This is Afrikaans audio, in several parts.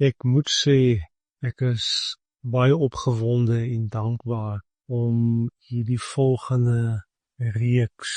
Ek moet sê, ek is baie opgewonde en dankbaar om hierdie volgende reeks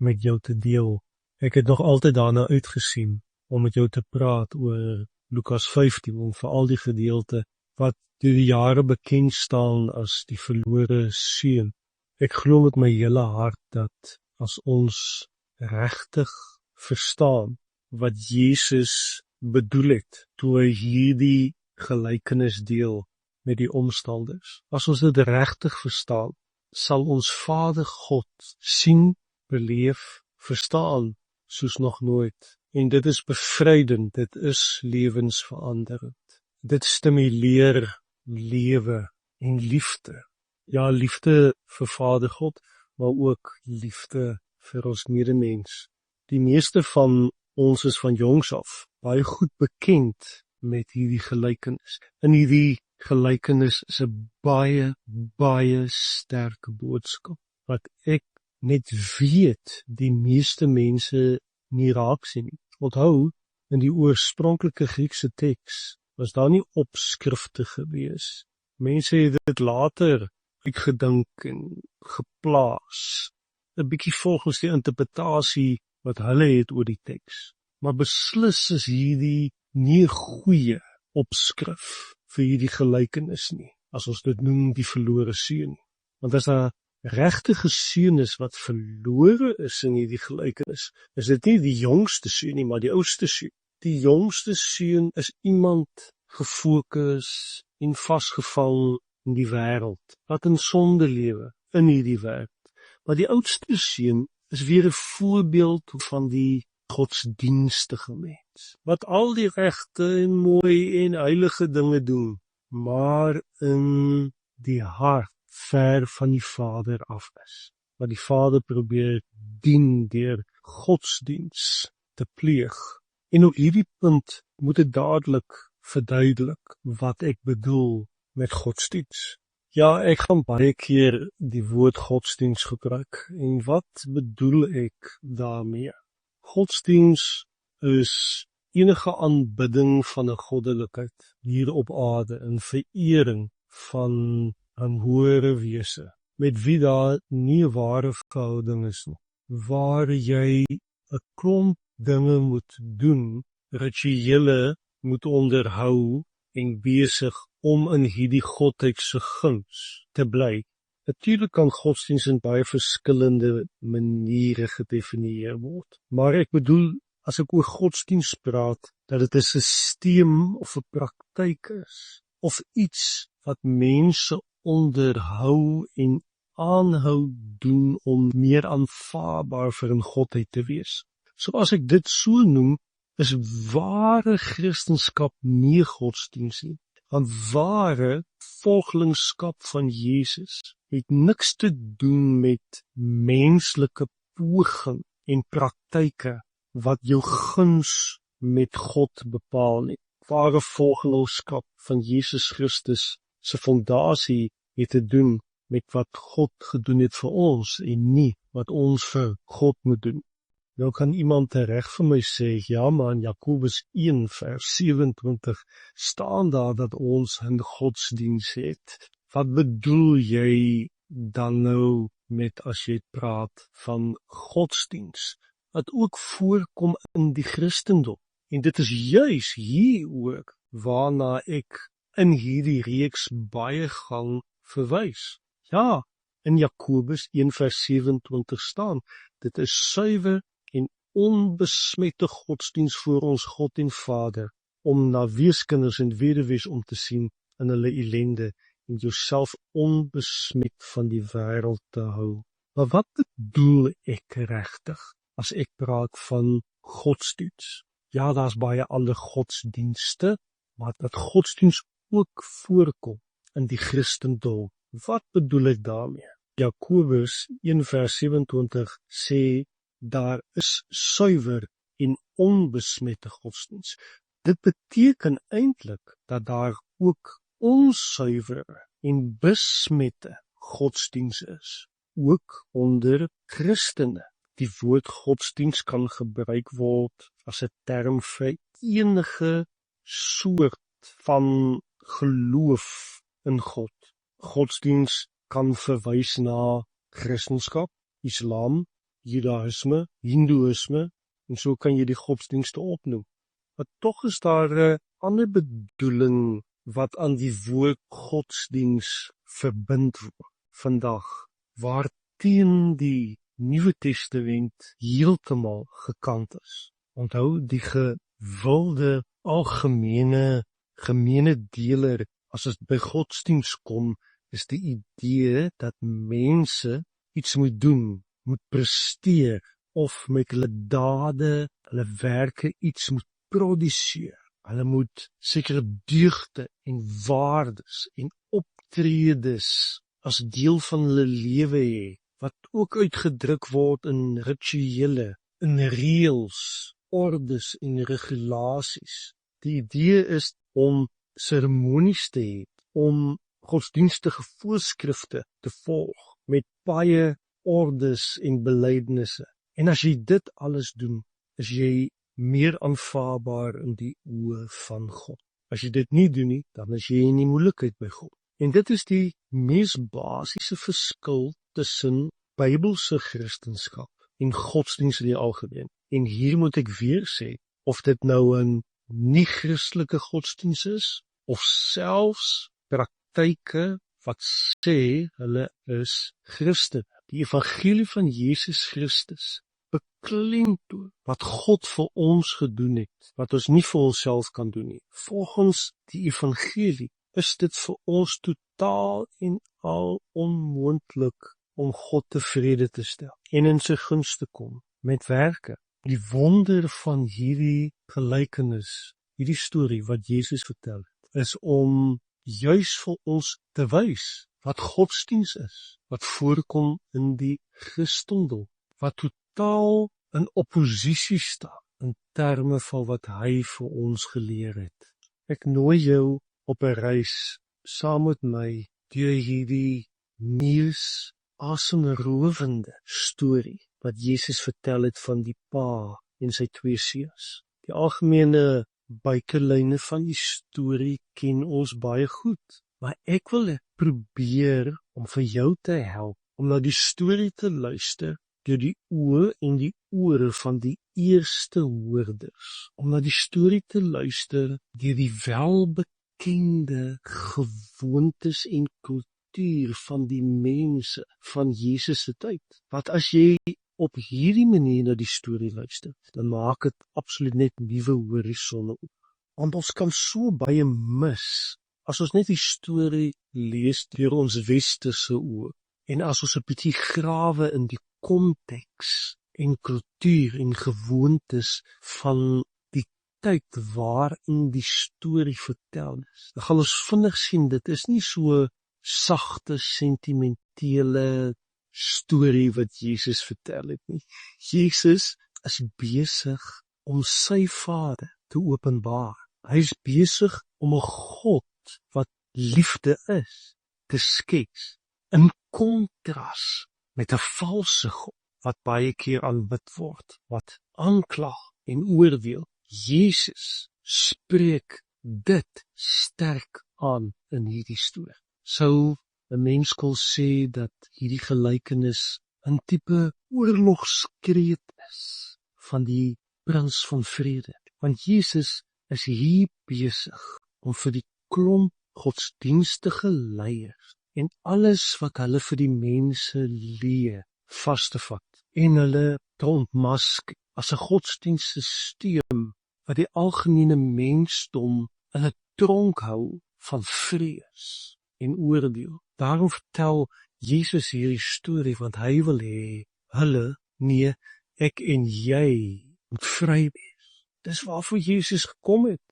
met jou te deel. Ek het nog altyd daarna uitgesien om met jou te praat oor Lukas 15, om veral die gedeelte wat deur die jare bekend staan as die verlore seun. Ek glo met my hele hart dat as ons regtig verstaan wat Jesus bedoel het toe hy hierdie gelykenis deel met die omstanders, as ons dit regtig verstaan, sal ons Vader God sien, beleef, verstaan soos nog nooit. En dit is bevrydend, dit is lewensveranderend. Dit stimuleer lewe en liefde. Ja, liefde vir Vader God, maar ook liefde vir ons medemens. Die meeste van ons is van jongs af baie goed bekend met hierdie gelykenis. In hierdie gelykenis is 'n baie sterke boodskap, wat ek net weet die meeste mense nie raak sien nie. Onthou, in die oorspronklike Griekse teks was daar nie opskrifte gewees. Mense het dit later uitgedink en geplaas, 'n bietjie volgens die interpretasie wat hulle het oor die teks. Maar beslis is hierdie nie 'n goeie opskrif vir hierdie gelykenis nie, as ons dit noem die verlore seun. Want as daar regtige seun is wat verlore is in hierdie gelykenis, is dit nie die jongste seun nie, maar die oudste seun. Die jongste seun is iemand gefokus en vasgevang in die wêreld, wat in sonde lewe in hierdie wêreld. Maar die oudste seun is weer 'n voorbeeld van die godsdienstige mens, wat al die regte en mooi en heilige dinge doen, maar in die hart ver van die Vader af is. Wat die Vader probeer dien deur godsdiens te pleeg. En op hierdie punt moet ek dadelik verduidelik wat ek bedoel met godsdiens. Ja, ek gaan baie keer die woord godsdiens gebruik. En wat bedoel ek daarmee? Godsdiens is enige aanbidding van 'n goddelikheid hier op aarde, in verering van 'n hoëre wese, met wie daar nie 'n ware verhouding is nie, waar jy 'n klomp dinge moet doen, rituele moet onderhou en besig om in hierdie godheid se guns te bly. Natuurlik kan godsdiens in baie verskillende maniere gedefinieer word. Maar ek bedoel, as ek oor godsdiens praat, dat dit 'n sisteem of 'n praktyk is, of iets wat mense onderhou en aanhou doen om meer aanvaarbaar vir 'n godheid te wees. So as ek dit so noem, is ware Christendom nie godsdiens nie. Want ware volgelingskap van Jesus het niks te doen met menslike poging en praktyke wat jou guns met God bepaal nie. Ware volgelingskap van Jesus Christus se fondasie het te doen met wat God gedoen het vir ons en nie wat ons vir God moet doen. Nou kan iemand reg vir my sê, ja maar in Jakobus 1 vers 27 staan daar dat ons 'n godsdiens het. Wat bedoel jy dan nou met as jy praat van godsdiens, wat ook voorkom in die Christendom? En dit is juis hieroor waarna ek in hierdie reeks baie gaan verwys. Ja, in Jakobus 1 vers 27 staan, dit is suiwer en onbesmette godsdiens voor ons God en Vader, om na weeskinders en weduwees om te sien in hulle ellende en jouself onbesmet van die wêreld te hou. Maar wat bedoel ek regtig as ek praat van godsdiens? Ja, daar's baie ander godsdienste, maar dat godsdiens ook voorkom in die Christendom. Wat bedoel ek daarmee? Jakobus 1 vers 27 sê, daar is suiwer en onbesmette godsdiens. Dit beteken eintlik dat daar ook onsuiwere en besmette godsdiens is, ook onder Christene. Die woord godsdiens kan gebruik word as 'n term vir enige soort van geloof in God. Godsdiens kan verwys na Christendom, Islam, Judaïsme, Hindoeïsme, en so kan jy die godsdienste opnoem. Maar tog is daar 'n ander bedoeling wat aan die woord godsdiens verbind word vandag, waarteen die Nuwe Testament heeltemal gekant is. Onthou, die gewilde gemene deler, as dit by godsdiens kom, is die idee dat mense iets moet doen, moet presteer, of met hulle dade, hulle werke iets moet produseer. Hulle moet sekere deugde en waardes en optredes as deel van hulle lewe hê, wat ook uitgedruk word in rituele, in reëls, ordes en regulasies. Die idee is om seremonies te hê, om godsdienstige voorskrifte te volg, met baie ordes en belydenisse. En as jy dit alles doen, is jy meer aanvaarbaar in die oë van God. As jy dit nie doen nie, dan is jy in die moeilikheid by God. En dit is die mees basiese verskil tussen Bybelse Christendom en godsdienst in die algemeen. En hier moet ek weer sê, of dit nou 'n nie-Christelike godsdienst is, of selfs praktyke wat sê hulle is Christen. Die evangelie van Jesus Christus beklemtoon wat God vir ons gedoen het, wat ons nie vir onsself kan doen nie. Volgens die evangelie is dit vir ons totaal en al onmoontlik om God tevrede te stel en in sy gunste te kom met werke. Die wonder van hierdie gelykenis, hierdie storie wat Jesus vertel het, is om juis vir ons te wys wat godsdiens is, wat voorkom in die Christendom, wat totaal in oppositie staan in terme van wat hy vir ons geleer het. Ek nooi jou op 'n reis saam met my deur hierdie mees asemrowende storie wat Jesus vertel het van die pa en sy 2 seuns. Die algemene buikelyne van die storie ken ons baie goed, maar ek wil probeer om vir jou te help om na die storie te luister deur die oë en die ore van die eerste hoorders, om na die storie te luister deur die welbekende gewoontes en kultuur van die mense van Jesus se tyd. Wat as jy op hierdie manier na die storie luister, dan maak dit absoluut net nuwe horisonne oop. Want ons kan so baie mis as ons net die storie lees deur ons westerse oë, en as ons 'n bietjie grawe in die konteks en kultuur en gewoontes van die tyd waarin die storie vertel is, dan gaan ons vinnig sien, dit is nie so sagte, sentimentele storie wat Jesus vertel het nie. Jesus is besig om sy Vader te openbaar. Hy is besig om 'n God wat liefde is, te skets, in kontras met 'n valse God, wat baie keer aanbid word, wat aanklag en oordeel. Jesus spreek dit sterk aan in hierdie storie. Sou 'n mens kon sê dat hierdie gelykenis 'n tipe oorlogskreet is van die prins van vrede. Want Jesus is hier besig om vir die klomp godsdienstige leiers en alles wat hulle vir die mense leer vas te vat en hulle te ontmask as 'n godsdienstsysteem wat die algemene mensdom in 'n tronk hou van vrees en oordeel. Daarom vertel Jesus hierdie storie, want hy wil hê hulle, nee, ek en jy moet vry wees. Dis waarvoor Jesus gekom het.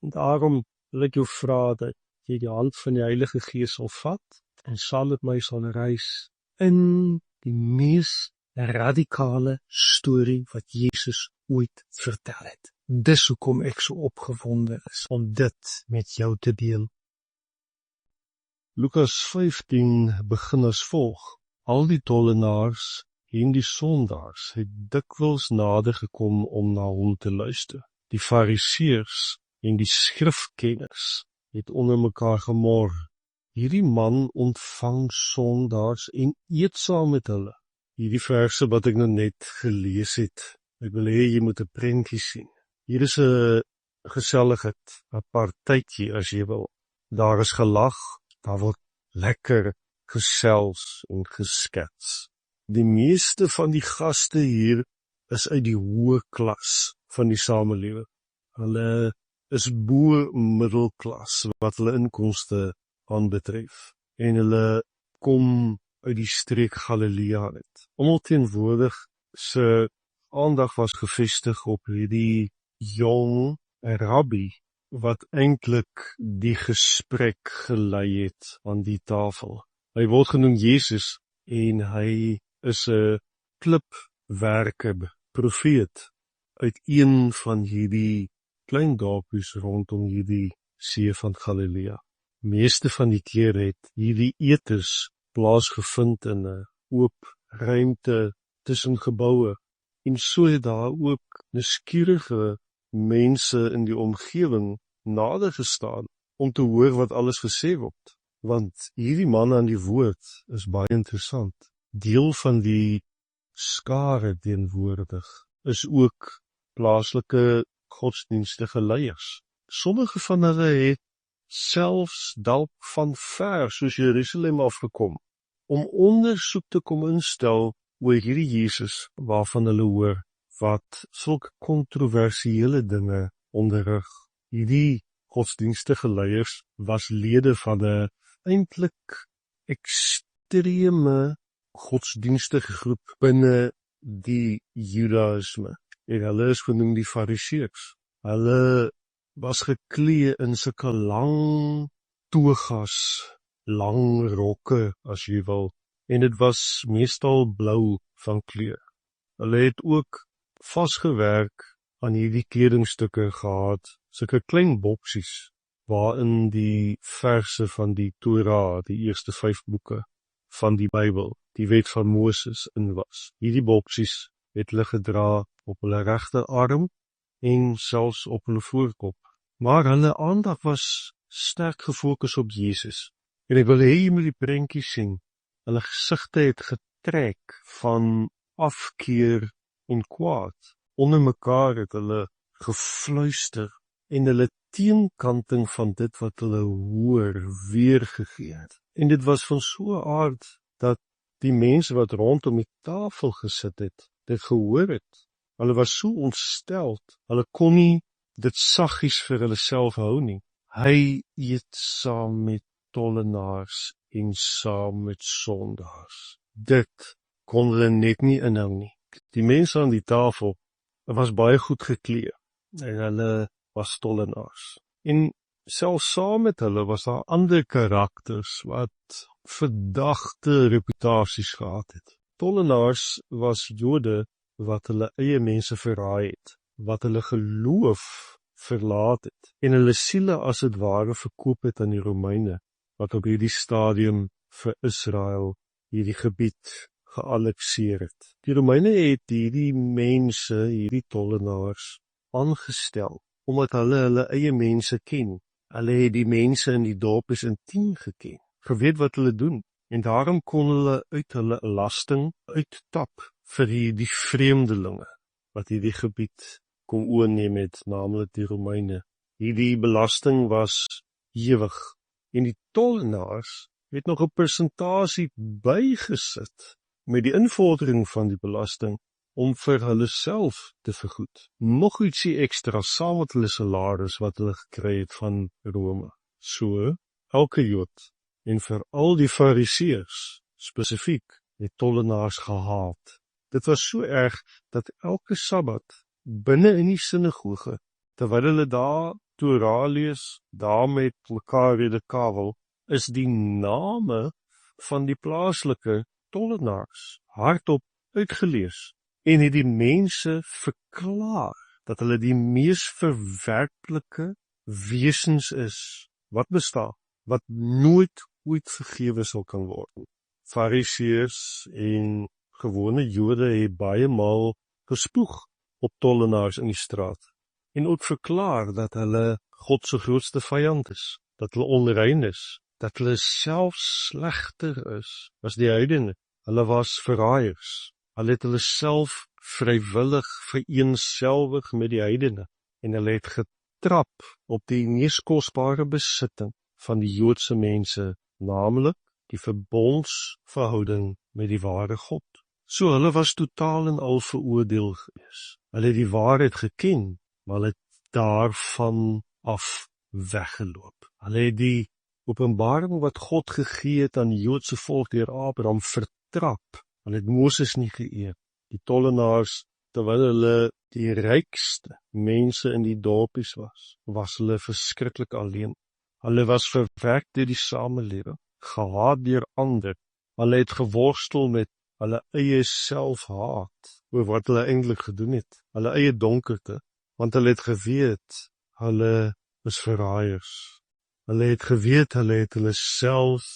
En daarom wil ek jou vra dat jy die hand van die Heilige Gees sal vat en saam met my sal reis in die mees radikale storie wat Jesus ooit vertel het. Dis hoekom ek so opgewonde is om dit met jou te deel. Lukas 15 begin as volg. Al die tollenaars en die sondaars het dikwels nader gekom om na hom te luister. Die fariseërs en die skrifkenners het onder mekaar gemor. Hierdie man ontvang sondaars en eet saam met hulle. Hierdie verse wat ek nou net gelees het, ek wil hê jy moet 'n prentjie sien. Hier is 'n geselligheid, 'n partytjie as jy wil. Daar is gelag, daar word lekker gesels en geskets. Die meeste van die gaste hier is uit die hoë klas van die samelewing. Hulle is bo middelklas wat hulle inkomste aanbetref. En hulle kom uit die streek Galilea uit. Almal teenwoordig se aandag was gefestig op hierdie jong rabbi wat eintlik die gesprek gelei het aan die tafel. Hy word genoem Jesus en hy is 'n klipwerker, profeet uit een van hierdie klein dorpies rondom hierdie see van Galilea. Meeste van die keer het hierdie etes plaasgevind in 'n oop ruimte tussen geboue en so het daar ook nuuskierige mense in die omgewing nader gestaan om te hoor wat alles gesê word. Want hierdie man aan die woord is baie interessant. Deel van die skare teenwoordig is ook plaaslike godsdienstige leiers. Sommige van hulle het selfs dalk van ver soos Jerusalem afgekom om ondersoek te kom instel oor hierdie Jesus waarvan hulle hoor wat sulke kontroversiële dinge onderrig. Hierdie godsdienstige leiers was lede van 'n eintlik ekstreme godsdienstige groep binne die Judaïsme. En hulle is genoem die Fariseërs. Hulle was geklee in sulke lang togas, lang rokke as jy wil, en dit was meestal blou van kleur. Hulle het ook vasgewerk aan hierdie kledingstukke gehad, sulke klein boksies, waarin die verse van die Torah, die eerste 5 boeke van die Bybel, die wet van Moses in was. Hierdie boksies het hulle gedra op hulle regterarm en selfs op hulle voorkop. Maar hulle aandag was sterk gefokus op Jesus. En ek wil hê jy moet die prentjie sien. Hulle gesigte het getrek van afkeer en kwaad. Onder mekaar het hulle gefluister en hulle teenkanting van dit wat hulle hoor weergegee het. En dit was van so 'n aard dat die mense wat rondom die tafel gesit het, dit gehoor het. Hulle was so ontsteld, hulle kon nie dit saggies vir hulle self hou nie. Hy eet saam met tollenaars en saam met sondaars. Dit kon hulle net nie inhou nie. Die mense aan die tafel was baie goed geklee en hulle was tollenaars. En selfs saam met hulle was daar ander karakters wat verdagte reputasies gehad het. Tollenaars was Jode wat hulle eie mense verraai het, wat hulle geloof verlaat het en hulle siele as dit ware verkoop het aan die Romeine, wat op hierdie stadium vir Israel hierdie gebied geannekteer het. Die Romeine het hierdie mense, hierdie tollenaars, aangestel, omdat hulle eie mense ken. Hulle het die mense in die dorp is intiem geken, geweet wat hulle doen, en daarom kon hulle uit hulle belasting uittap vir die vreemdelinge, wat hierdie gebied kon oorneem het, naamlik die Romeine. Hierdie belasting was ewig, en die tollenaars het nog 'n persentasie bygesit met die invordering van die belasting om vir hulle self te vergoed. Nog ietsie ekstra saam met hulle salaris wat hulle gekry het van Rome. So, elke Jood en veral die Fariseërs spesifiek het tollenaars gehaat. Dit was so erg dat elke Sabbat binne in die sinagoge, terwyl hulle daar Torah lees, daar met mekaar redekavel, is die name van die plaaslike tollenaars hardop uitgelees en het die mense verklaar dat hulle die mees verwerplike wesens is wat bestaan, wat nooit ooit vergewe sal kan word. Fariseërs en gewone Jode het baie maal gespoeg op tollenaars in die straat en ook verklaar dat hulle God se grootste vyand is, dat hulle onrein is, dat hulle self slegter is as die heidene. Hulle was verraaiers. Hulle het hulle self vrywillig vereenselwig met die heidene en hulle het getrap op die mees kosbare besitting van die Joodse mense, naamlik die verbondsverhouding met die ware God. So hulle was totaal en al veroordeel gewees. Hulle het die waarheid geken, maar hulle het daarvan af weggeloop. Hulle het die openbaring wat God gegee het aan die Joodse volk deur Abraham vertrap. Hulle het Moses nie geëer. Die tollenaars, terwyl hulle die rykste mense in die dorpies was hulle verskriklik alleen. Hulle was verwerk deur die samelewing, gehaat deur ander. Hulle het geworstel met hulle eie selfhaat oor wat hulle eintlik gedoen het, hulle eie donkerte, want hulle het geweet, hulle is verraaiers. Hulle het geweet, hulle het hulle self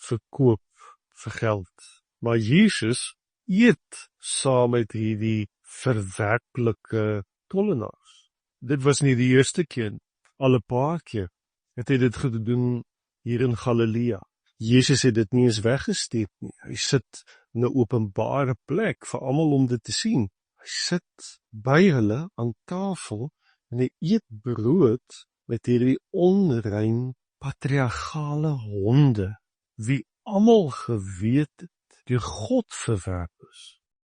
verkoop vir geld. Maar Jesus eet saam met hierdie verwerklike tollenaars. Dit was nie die eerste keer, al 'n paar keer het hy dit gedoen hier in Galilea. Jesus het dit nie eens weggesteek nie. Hy sit in 'n openbare plek vir almal om dit te sien. Hy sit by hulle aan tafel en hy eet brood met hierdie onrein patriargale honde, wie almal geweet het, deur God verwerp is.